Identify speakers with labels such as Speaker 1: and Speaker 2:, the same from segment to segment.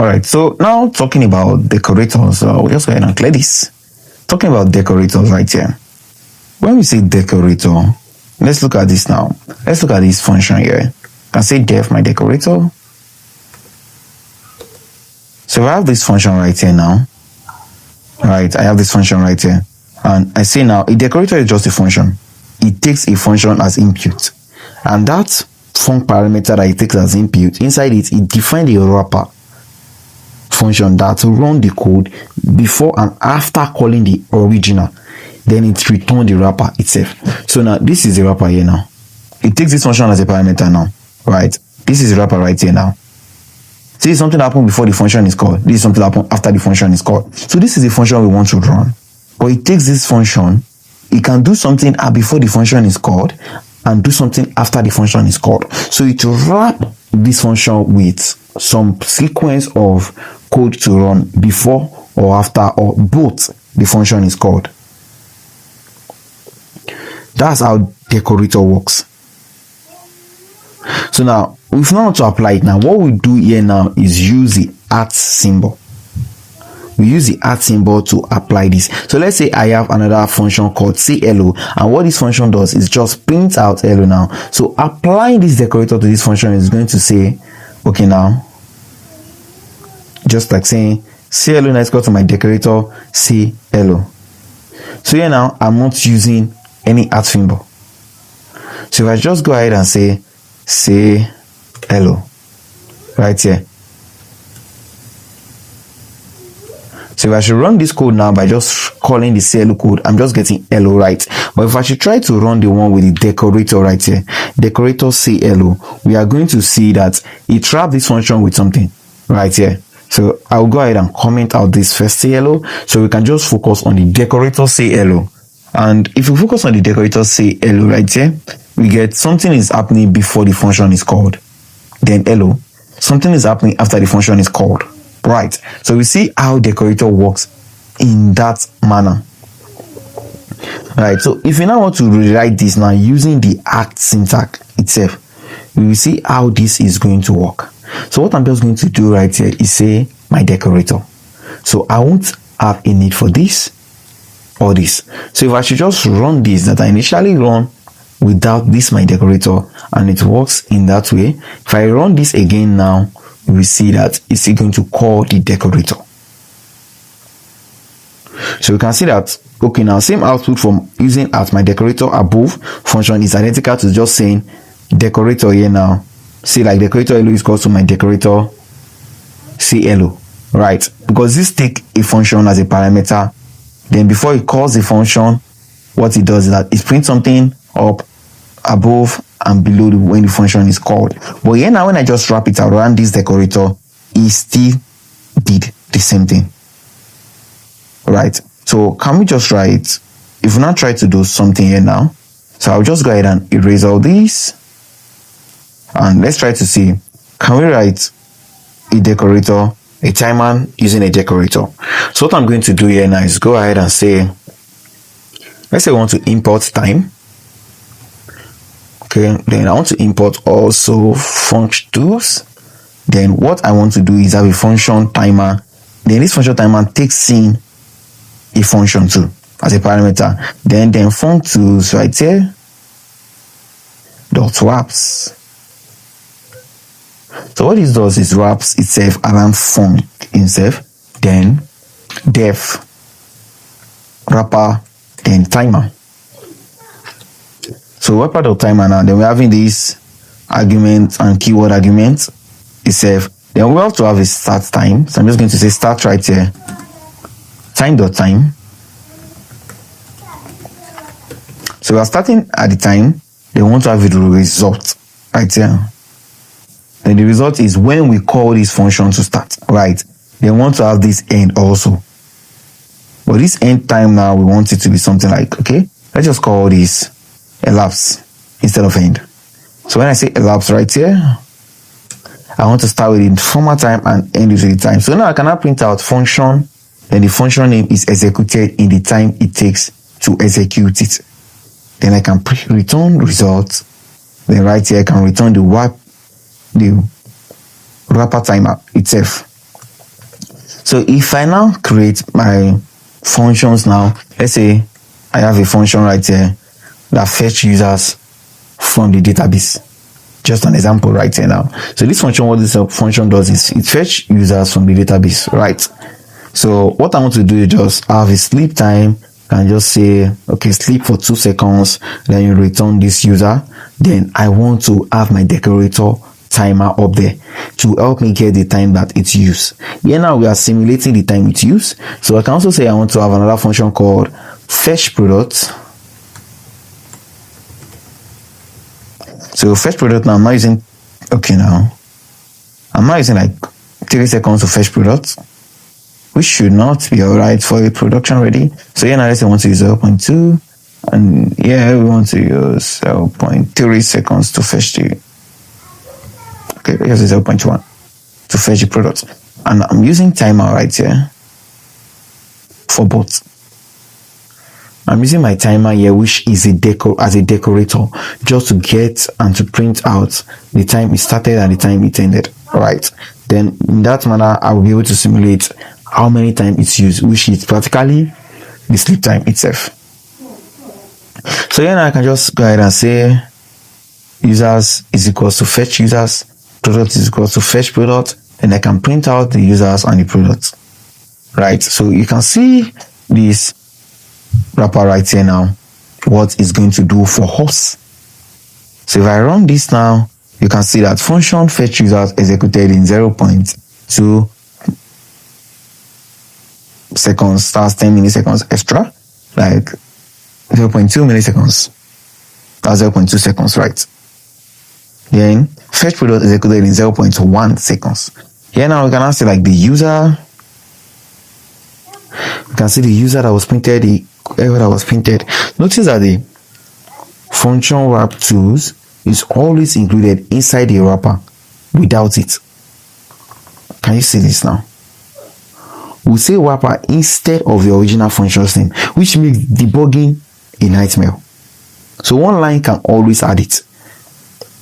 Speaker 1: All right, so now talking about decorators, we'll just go ahead and clear this. Talking about decorators right here. When we say decorator, let's look at this now. Let's look at this function here. I can say def my decorator. So I have this function right here now. Right, I have this function right here. And I say now, a decorator is just a function. It takes a function as input. And that func parameter that it takes as input, inside it defines a wrapper function that will run the code before and after calling the original. Then it returns the wrapper itself. So now this is the wrapper here now. It takes this function as a parameter now. Right? This is the wrapper right here now. See, something happened before the function is called. This is something happened after the function is called. So this is the function we want to run. But it takes this function, it can do something before the function is called and do something after the function is called. So it will wrap this function with some sequence of code to run before or after or both the function is called. That's how decorator works. So now, if we want to apply it now, what we do here now is use the @ symbol. We use the @ symbol to apply this. So let's say I have another function called say hello, and what this function does is just print out hello now. So applying this decorator to this function is going to say, okay, now just like saying say hello now is equal to my decorator say hello. So here now I'm not using any @ symbol. So if I just go ahead and say hello right here. So if I should run this code now by just calling the say hello code, I'm just getting hello, right? But if I should try to run the one with the decorator right here, decorator say hello, we are going to see that it trapped this function with something right here. So I'll go ahead and comment out this first say hello, so we can just focus on the decorator say hello. And if we focus on the decorator say hello right here, we get something is happening before the function is called, then hello, something is happening after the function is called. Right, so we see how decorator works in that manner. Right, so if you now want to rewrite this now using the act syntax itself, we will see how this is going to work. So what I'm just going to do right here is say my decorator. So I won't have a need for this or this. So if I should just run this that I initially run without this my decorator, and it works in that way, if I run this again now, we see that it's going to call the decorator. So we can see that, okay, now same output from using my decorator above function is identical to just saying decorator here now. See, like decorator hello is equal to my decorator say hello, right? Because this take a function as a parameter, then before it calls the function, what it does is that it prints something up above and below when the function is called. But here now when I just wrap it around this decorator, it still did the same thing, right? So can we just write, if we now try to do something here now, so I'll just go ahead and erase all these, and let's try to see, can we write a decorator, a timer using a decorator? So what I'm going to do here now is go ahead and say, let's say I want to import time. Okay, then I want to import also functools. Then what I want to do is have a function timer. Then this function timer takes in a function too as a parameter. Then functools right here dot wraps. So what this does is wraps itself around func itself, then def wrapper, then timer. So what part of timer now? Then we're having this argument and keyword argument itself. Then we have to have a start time. So I'm just going to say start right here. Time.time. So we're starting at the time. Then we want to have the result right here. Then the result is when we call this function to start, right? Then we want to have this end also. But this end time now, we want it to be something like, okay, let's just call this elapse instead of end. So when I say elapse right here, I want to start with the former time and end with the time. So now I cannot print out function, then the function name is executed in the time it takes to execute it. Then I can return results. Then right here I can return the wrapper timer itself. So if I now create my functions now, let's say I have a function right here that fetch users from the database. Just an example right here now. So this function, what this function does is it fetch users from the database, right? So what I want to do is just have a sleep time and just say, okay, sleep for 2 seconds, then you return this user. Then I want to have my decorator timer up there to help me get the time that it's used. Here now we are simulating the time it's used. So I can also say I want to have another function called fetch product. So fetch product now I'm not using, okay, now I'm not using like 3 seconds to fetch product, which should not be alright for a production ready. So here now let's say I want to use 0.2, and yeah, we want to use 0.3 seconds to fetch the, okay, here's 0.1 to fetch the product. And I'm using timer right here for both. I'm using my timer here, which is a decorator, just to get and to print out the time it started and the time it ended. Right. Then in that manner, I will be able to simulate how many times it's used, which is practically the sleep time itself. So here now I can just go ahead and say users is equals to fetch users, product is equals to fetch product, and I can print out the users and the product. Right. So you can see this wrapper right here now, what it's going to do for us. So if I run this now, you can see that function fetch users executed in 0.2 seconds, starts 10 milliseconds extra, like 0.2 milliseconds, that's 0.2 seconds, right? Then fetch product executed in 0.1 seconds. Here now we can now see like the user, you can see the user that was printed, the error that was printed. Notice that the function wrap tools is always included inside the wrapper without it. Can you see this now? We say wrapper instead of the original function name, which makes debugging a nightmare. So one line can always add it.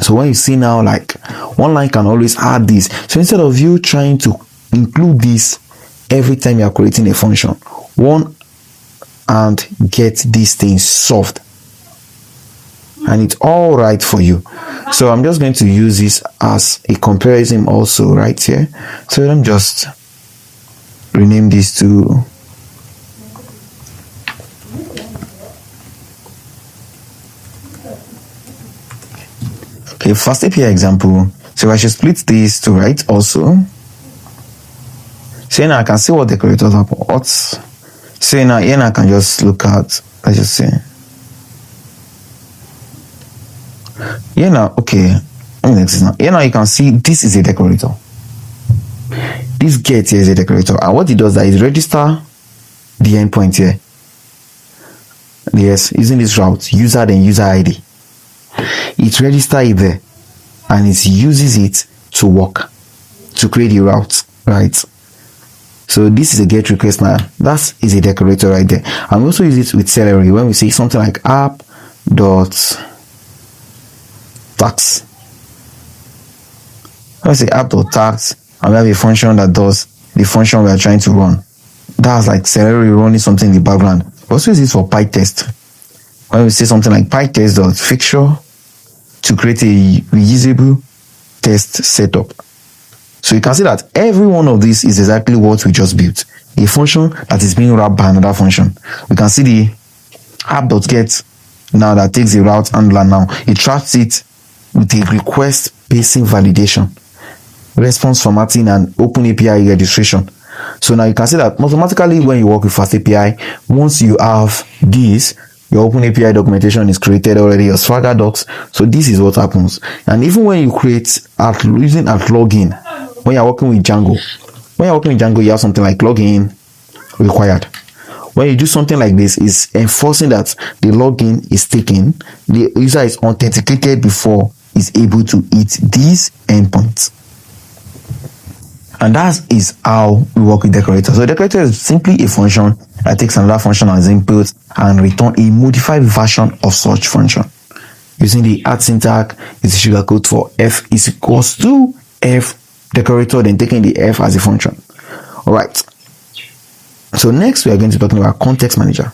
Speaker 1: So when you see now, like one line can always add this. So instead of you trying to include this every time you are creating a function, one and get these things solved, and it's all right for you. So I'm just going to use this as a comparison also right here. So let me just rename this to okay, fast API example. So I should split this to right also. So now I can see what decorators are. What's so now here I can just look at, let's just say here now, okay, here now you can see this is a decorator. This get here is a decorator, and what it does that is register the endpoint here. Yes, using this route, user then user ID. It registers it there and it uses it to work, to create the route, right? So this is a get request now. That is a decorator right there. And we also use it with Celery when we say something like app.tax. Let's say app.tax, and we have a function that does the function we are trying to run. That's like Celery running something in the background. We also use it for PyTest. When we say something like PyTest.fixture to create a reusable test setup. So you can see that every one of these is exactly what we just built. A function that is being wrapped by another function. We can see the app.get now that takes the route handler now. It traps it with a request pacing validation, response formatting, and open API registration. So now you can see that automatically when you work with Fast API, once you have this, your Open API documentation is created already, your Swagger docs. So this is what happens. And even when you create using login, when you're working with Django, you have something like login required. When you do something like this, is enforcing that the login is taken, the user is authenticated before is able to hit these endpoints. And that is how we work with decorators. So decorator is simply a function that takes another function as input and return a modified version of such function. Using the add syntax is the sugar code for f is equals to f decorator, then taking the f as a function. All right. So next we are going to be talking about context manager.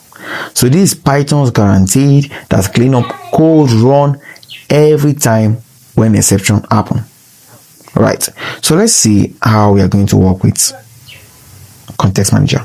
Speaker 1: So this is Python's guaranteed that cleanup code run every time when exception happen. All right. So let's see how we are going to work with context manager.